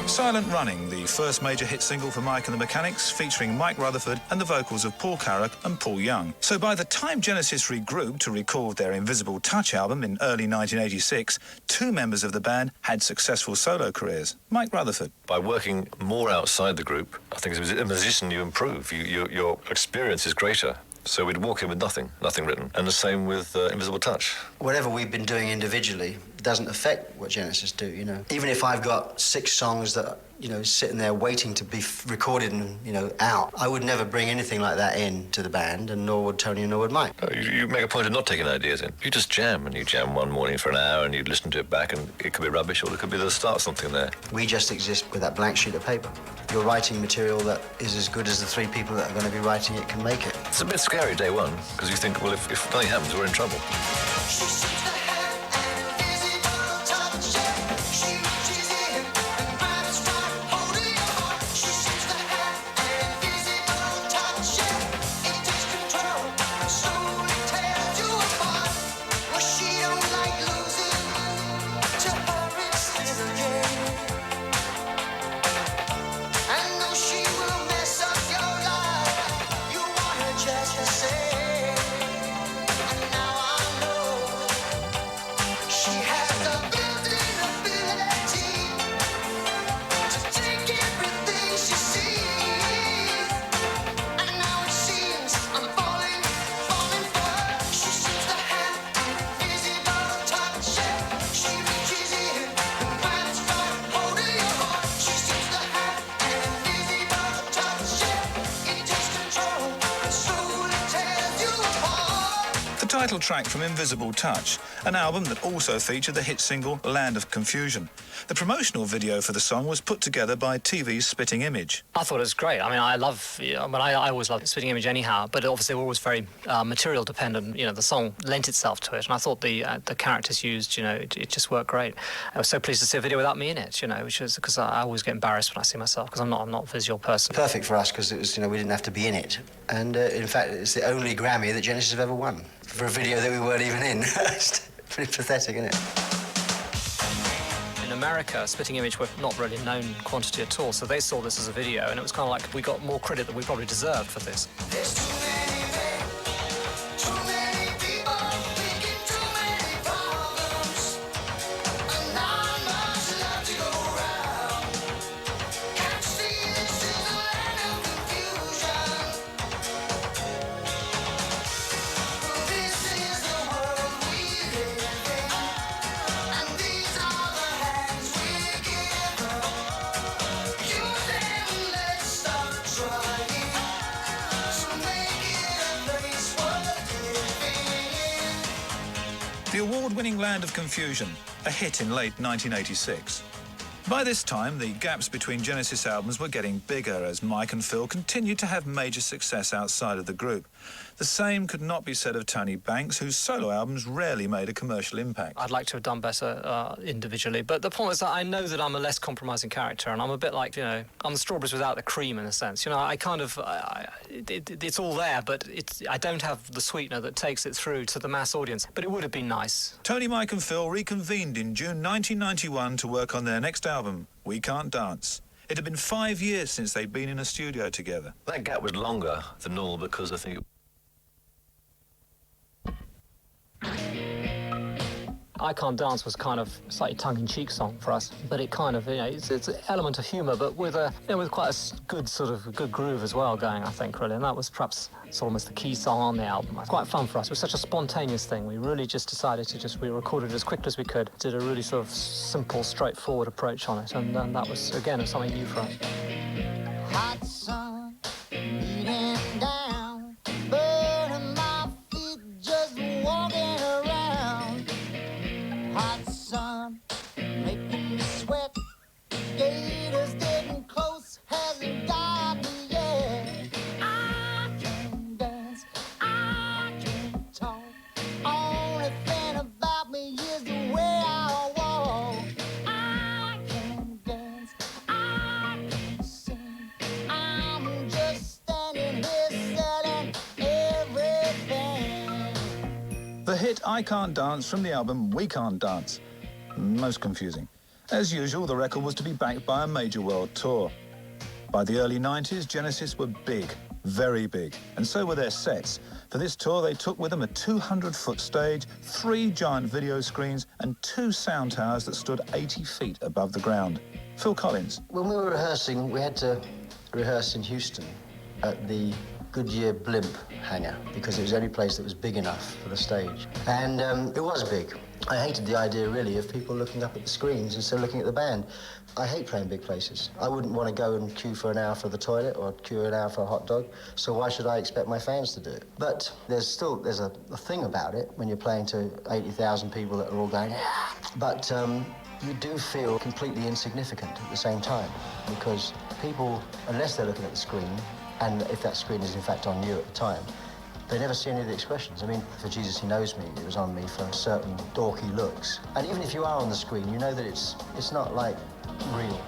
Silent Running, the first major hit single for Mike and the Mechanics, featuring Mike Rutherford and the vocals of Paul Carrack and Paul Young. So by the time Genesis regrouped to record their Invisible Touch album in early 1986, 2 members of the band had successful solo careers. Mike Rutherford. By working more outside the group, I think as a musician you improve. Your experience is greater. So we'd walk in with nothing written. And the same with Invisible Touch. Whatever we've been doing individually, doesn't affect what Genesis do, you know. Even if I've got 6 songs that, you know, sitting there waiting to be recorded and, you know, out, I would never bring anything like that in to the band, and nor would Tony and nor would Mike. You make a point of not taking ideas in. You just jam, and you jam one morning for an hour, and you listen to it back, and it could be rubbish, or it could be the start of something there. We just exist with that blank sheet of paper. You're writing material that is as good as the 3 people that are going to be writing it can make it. It's a bit scary day one, because you think, well, if nothing happens, we're in trouble. Title track from Invisible Touch, an album that also featured the hit single Land of Confusion. The promotional video for the song was put together by TV's Spitting Image. I thought it was great. I mean, I always loved Spitting Image anyhow, but obviously we're always very material dependent. You know, the song lent itself to it, and I thought the characters used, you know, it just worked great. I was so pleased to see a video without me in it, you know, which is because I always get embarrassed when I see myself, because I'm not a visual person. Perfect for us, because it was, you know, we didn't have to be in it. And in fact, it's the only Grammy that Genesis have ever won for a video that we weren't even in. It's pretty pathetic, isn't it? In America, Spitting Image were not really known quantity at all, so they saw this as a video, and it was kind of like we got more credit than we probably deserved for this. There's too many people thinking too many problems, and not much love to go around. Can't see this is a land of confusion. This is the world we live in, and these are the hands we give. Use them, let's start trying to make it a place worth living in. The award-winning Land of Confusion, a hit in late 1986. By this time, the gaps between Genesis albums were getting bigger as Mike and Phil continued to have major success outside of the group. The same could not be said of Tony Banks, whose solo albums rarely made a commercial impact. I'd like to have done better individually, but the point is that I know that I'm a less compromising character, and I'm a bit like, you know, I'm the strawberries without the cream in a sense. You know, I kind of, it's all there, but I don't have the sweetener that takes it through to the mass audience, but it would have been nice. Tony, Mike and Phil reconvened in June 1991 to work on their next album, We Can't Dance. It had been 5 years since they'd been in a studio together. That gap was longer than normal because I think I Can't Dance was kind of a slightly tongue-in-cheek song for us, but it kind of, you know, it's an element of humour, but with with quite a good good groove as well going, I think, really, and that was perhaps almost the key song on the album. It was quite fun for us. It was such a spontaneous thing. We really just decided to we recorded it as quickly as we could, did a really sort of simple, straightforward approach on it, and that was, again, something new for us. Hot sun beating down, burning my feet just walking around. Hot sun making me sweat. Gators getting close, hasn't got me yet. I can dance, I can talk. Only thing about me is the way I walk. I can dance, I can sing. I'm just standing here selling everything. The hit I Can't Dance from the album We Can't Dance. Most confusing. As usual, the record was to be backed by a major world tour. By the early 90s, Genesis were big, very big, and so were their sets. For this tour, they took with them a 200-foot stage, 3 giant video screens, and 2 sound towers that stood 80 feet above the ground. Phil Collins. When we were rehearsing, we had to rehearse in Houston at the Goodyear blimp hangar because it was the only place that was big enough for the stage. And it was big. I hated the idea, really, of people looking up at the screens instead of looking at the band. I hate playing big places. I wouldn't want to go and queue for an hour for the toilet or queue an hour for a hot dog, so why should I expect my fans to do it? But there's a thing about it when you're playing to 80,000 people that are all going, yeah. But you do feel completely insignificant at the same time, because people, unless they're looking at the screen, and if that screen is in fact on you at the time, they never see any of the expressions. I mean, for Jesus He Knows Me, it was on me for certain dorky looks. And even if you are on the screen, you know that it's not like real.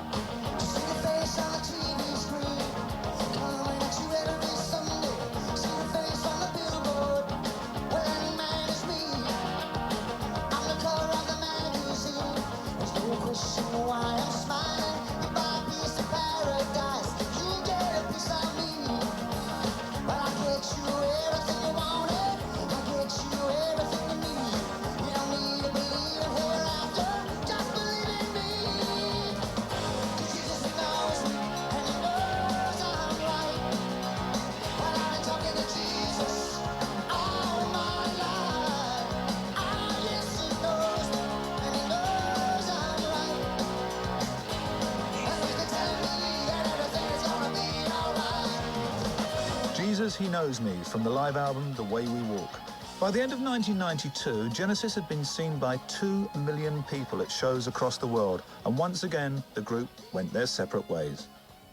Jesus He Knows Me from the live album The Way We Walk. By the end of 1992, Genesis had been seen by 2 million people at shows across the world, and once again, the group went their separate ways.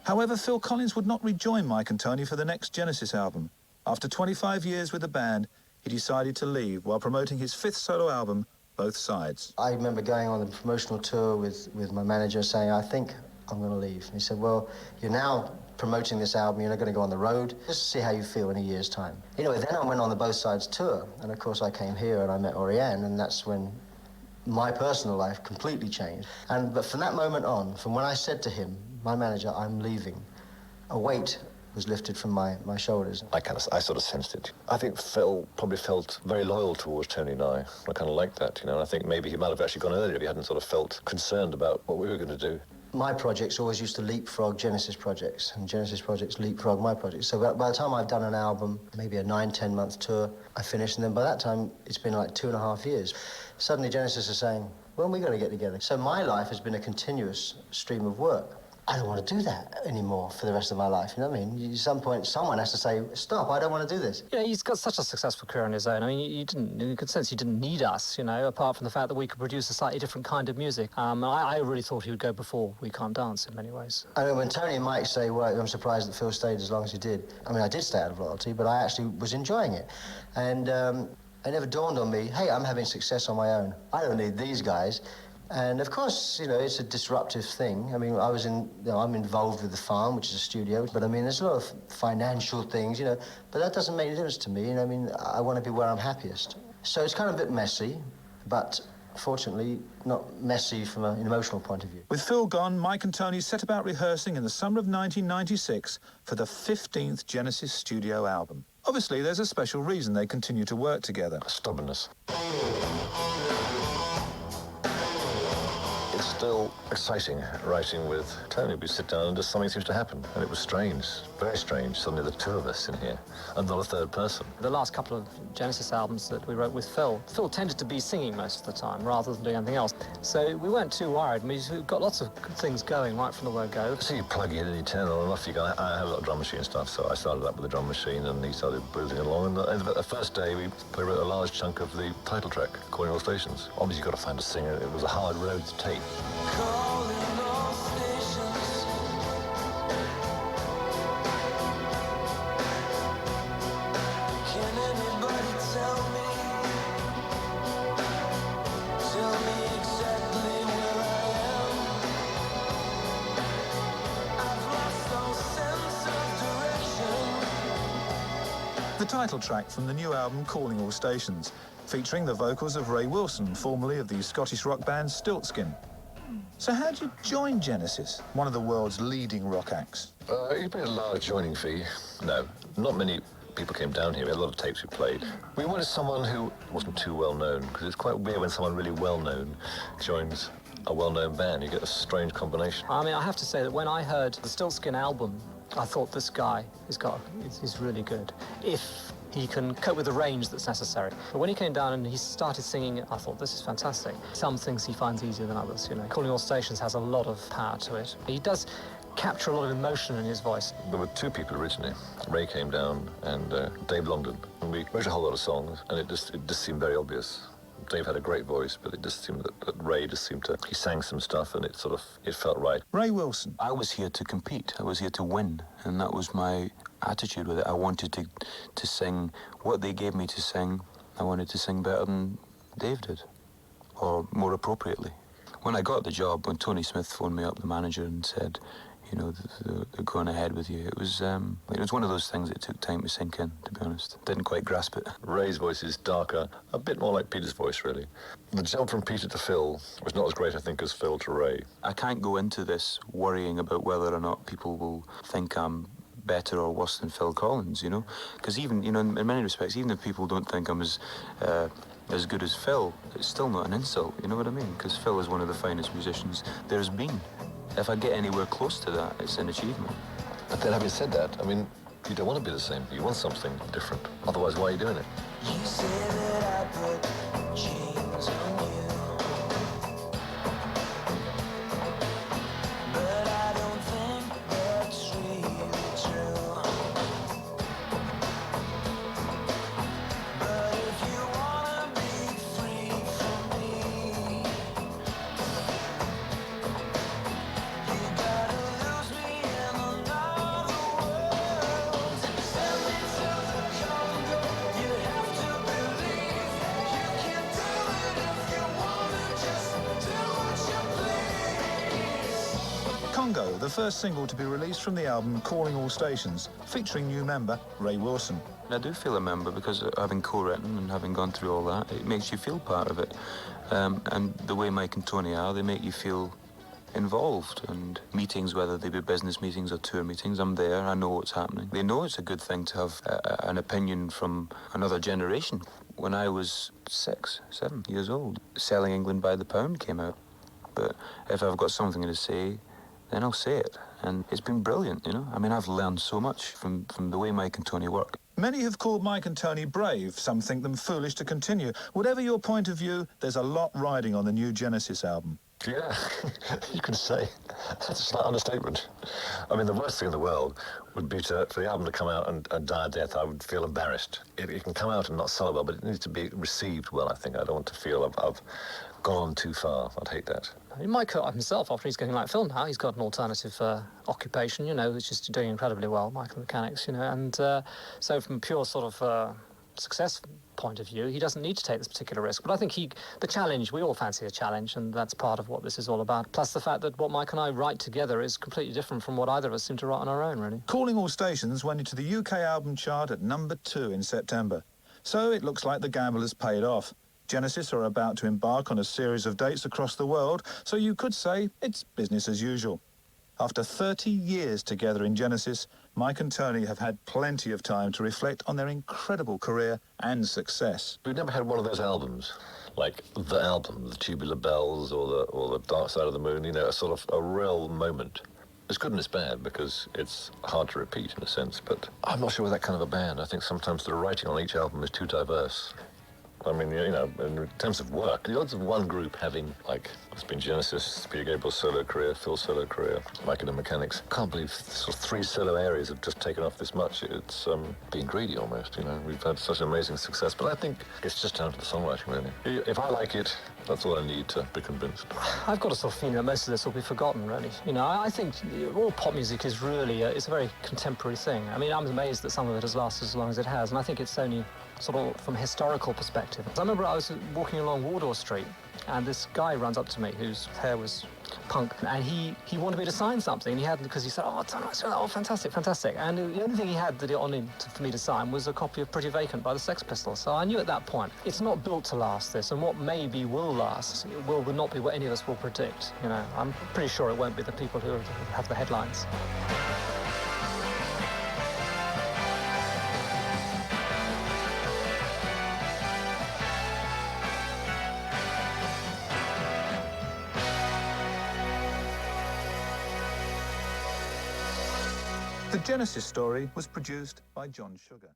However, Phil Collins would not rejoin Mike and Tony for the next Genesis album. After 25 years with the band, he decided to leave while promoting his 5th solo album, Both Sides. I remember going on a promotional tour with my manager saying, I think I'm going to leave. And he said, well, you're now promoting this album, you're not going to go on the road. Just see how you feel in a year's time. Anyway, then I went on the Both Sides tour, and of course I came here and I met Oriane, and that's when my personal life completely changed. But from that moment on, from when I said to him, my manager, I'm leaving, a weight was lifted from my shoulders. I sort of sensed it. I think Phil probably felt very loyal towards Tony and I kind of liked that, you know, and I think maybe he might have actually gone earlier if he hadn't sort of felt concerned about what we were going to do. My projects always used to leapfrog Genesis projects, and Genesis projects leapfrog my projects. So by the time I've done an album, maybe a 9-10 month tour, I finished, and then by that time, it's been like 2.5 years. Suddenly Genesis is saying, when are we going to get together? So my life has been a continuous stream of work. I don't want to do that anymore for the rest of my life, you know what I mean? At some point, someone has to say, stop, I don't want to do this. Yeah, he's got such a successful career on his own. I mean, in a good sense, you didn't need us, you know, apart from the fact that we could produce a slightly different kind of music. I really thought he would go before We Can't Dance in many ways. I mean, when Tony and Mike say, well, I'm surprised that Phil stayed as long as he did. I mean, I did stay out of loyalty, but I actually was enjoying it. And it never dawned on me, hey, I'm having success on my own. I don't need these guys. And of course, you know, it's a disruptive thing. I mean, I'm involved with the farm, which is a studio, but I mean, there's a lot of financial things, you know, but that doesn't make any difference to me. You know, I mean, I want to be where I'm happiest. So it's kind of a bit messy, but fortunately, not messy from an emotional point of view. With Phil gone, Mike and Tony set about rehearsing in the summer of 1996 for the 15th Genesis studio album. Obviously, there's a special reason they continue to work together. Stubbornness. It's still exciting writing with Tony. We sit down and just something seems to happen. And it was strange, very strange. Suddenly the two of us in here and not a third person. The last couple of Genesis albums that we wrote with Phil tended to be singing most of the time rather than doing anything else. So we weren't too worried. We've got lots of good things going right from the word go. So you plug in and you turn on and off you go. I have a lot of drum machine stuff, so I started up with the drum machine and he started building along. And the first day we wrote a large chunk of the title track, Calling All Stations. Obviously you've got to find a singer. It was a hard road to take. Calling all stations. Can anybody tell me exactly where I am? I've lost all sense of direction. The title track from the new album Calling All Stations, featuring the vocals of Ray Wilson, formerly of the Scottish rock band Stiltskin. So how did you join Genesis, one of the world's leading rock acts? You paid a large joining fee. No, not many people came down here. We had a lot of tapes we played. We wanted someone who wasn't too well known, because it's quite weird when someone really well known joins a well-known band. You get a strange combination. I mean, I have to say that when I heard the Stiltskin album, I thought this guy he's really good. If he can cope with the range that's necessary. But when he came down and he started singing, I thought, this is fantastic. Some things he finds easier than others, you know. Calling All Stations has a lot of power to it. He does capture a lot of emotion in his voice. There were two people originally. Ray came down and Dave Longdon. And we wrote a whole lot of songs, and it just seemed very obvious. Dave had a great voice, but it just seemed that Ray just seemed to... He sang some stuff, and it felt right. Ray Wilson. I was here to compete. I was here to win, and that was my attitude with it. I wanted to sing what they gave me to sing. I wanted to sing better than Dave did, or more appropriately. When I got the job, when Tony Smith phoned me up, the manager, and said, you know, they're going ahead with you, it was one of those things that took time to sink in, to be honest. Didn't quite grasp it. Ray's voice is darker, a bit more like Peter's voice, really. The jump from Peter to Phil was not as great, I think, as Phil to Ray. I can't go into this worrying about whether or not people will think I'm better or worse than Phil Collins, you know? Because even, you know, in many respects, even if people don't think I'm as good as Phil, it's still not an insult, you know what I mean? Because Phil is one of the finest musicians there's been. If I get anywhere close to that, it's an achievement. But then having said that, I mean, you don't want to be the same. You want something different. Otherwise, why are you doing it? You say that I put chains on you, but I don't think that's really true. But if you wanna be free from me, you gotta lose me in another world. Send me to the Congo. You have to believe you can do it if you wanna. Just do what you please. Congo, the first single to be released from the album Calling All Stations, featuring new member Ray Wilson. I do feel a member because having co-written and having gone through all that, it makes you feel part of it. And the way Mike and Tony are, they make you feel involved. And meetings, whether they be business meetings or tour meetings, I'm there, I know what's happening. They know it's a good thing to have an opinion from another generation. When I was 6, 7 years old, Selling England by the Pound came out. But if I've got something to say, then I'll say it. And it's been brilliant, you know? I mean, I've learned so much from the way Mike and Tony work. Many have called Mike and Tony brave. Some think them foolish to continue. Whatever your point of view, there's a lot riding on the new Genesis album. Yeah, you can say. That's a slight understatement. I mean, the worst thing in the world would be for the album to come out and die a death. I would feel embarrassed. It can come out and not sell well, but it needs to be received well, I think. I don't want to feel I've gone too far. I'd hate that. He might cut up himself after he's getting like Phil now. He's got an alternative occupation, you know, which is doing incredibly well, Michael Mechanics, you know. And so from a pure sort of success point of view, he doesn't need to take this particular risk. But I think the challenge, we all fancy a challenge, and that's part of what this is all about. Plus the fact that what Mike and I write together is completely different from what either of us seem to write on our own, really. Calling All Stations went into the UK album chart at number 2 in September. So it looks like the gamble has paid off. Genesis are about to embark on a series of dates across the world, so you could say it's business as usual. After 30 years together in Genesis, Mike and Tony have had plenty of time to reflect on their incredible career and success. We've never had one of those albums, like the album, the Tubular Bells or the Dark Side of the Moon, you know, a sort of a real moment. It's good and it's bad because it's hard to repeat in a sense, but I'm not sure we're that kind of a band. I think sometimes the writing on each album is too diverse. I mean, you know, in terms of work, the odds of one group having, like, it's been Genesis, Peter Gabriel's solo career, Phil's solo career, Mike and the Mechanics. Can't believe sort of 3 solo areas have just taken off this much. It's being greedy almost, you know. We've had such amazing success, but I think it's just down to the songwriting, really. If I like it, that's all I need to be convinced. I've got a sort of feeling that most of this will be forgotten, really. You know, I think all pop music is really, it's a very contemporary thing. I mean, I'm amazed that some of it has lasted as long as it has, and I think it's only sort of from a historical perspective. I remember I was walking along Wardour Street, and this guy runs up to me whose hair was punk, and he wanted me to sign something, and he had, because he said, oh, fantastic, fantastic. And the only thing he had that on him for me to sign was a copy of Pretty Vacant by the Sex Pistols. So I knew at that point, it's not built to last, this, and what maybe will last will not be what any of us will predict. You know, I'm pretty sure it won't be the people who have the headlines. The Genesis story was produced by John Sugar.